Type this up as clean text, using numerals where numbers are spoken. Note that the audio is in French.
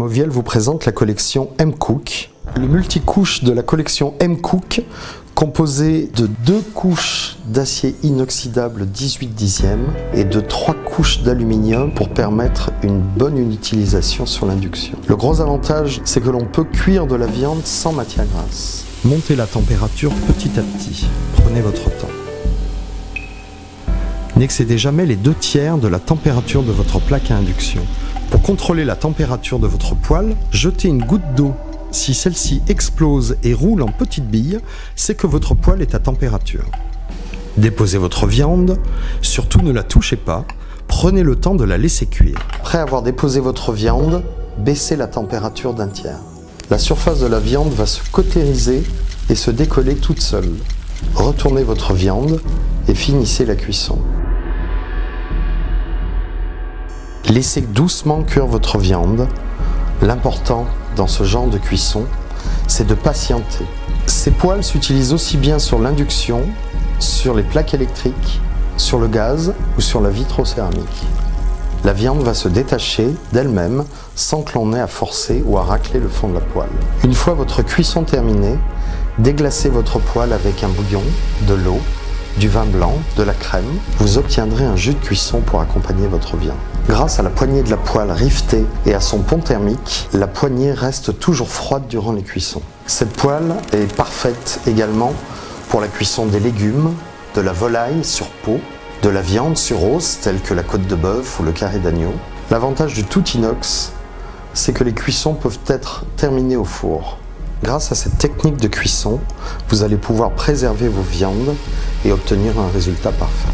Moviel vous présente la collection M-Cook. Le multicouche de la collection M-Cook, composé de 2 couches d'acier inoxydable 18 dixièmes et de 3 couches d'aluminium pour permettre une bonne utilisation sur l'induction. Le gros avantage, c'est que l'on peut cuire de la viande sans matière grasse. Montez la température petit à petit. Prenez votre temps. N'excédez jamais les 2/3 de la température de votre plaque à induction. Pour contrôler la température de votre poêle, jetez une goutte d'eau. Si celle-ci explose et roule en petites billes, c'est que votre poêle est à température. Déposez votre viande, surtout ne la touchez pas, prenez le temps de la laisser cuire. Après avoir déposé votre viande, baissez la température d'1/3. La surface de la viande va se cautériser et se décoller toute seule. Retournez votre viande et finissez la cuisson. Laissez doucement cuire votre viande. L'important dans ce genre de cuisson, c'est de patienter. Ces poêles s'utilisent aussi bien sur l'induction, sur les plaques électriques, sur le gaz ou sur la vitrocéramique. La viande va se détacher d'elle-même sans que l'on ait à forcer ou à racler le fond de la poêle. Une fois votre cuisson terminée, déglacez votre poêle avec un bouillon, de l'eau, du vin blanc, de la crème. Vous obtiendrez un jus de cuisson pour accompagner votre viande. Grâce à la poignée de la poêle rivetée et à son pont thermique, la poignée reste toujours froide durant les cuissons. Cette poêle est parfaite également pour la cuisson des légumes, de la volaille sur peau, de la viande sur os telle que la côte de bœuf ou le carré d'agneau. L'avantage du tout inox, c'est que les cuissons peuvent être terminées au four. Grâce à cette technique de cuisson, vous allez pouvoir préserver vos viandes et obtenir un résultat parfait.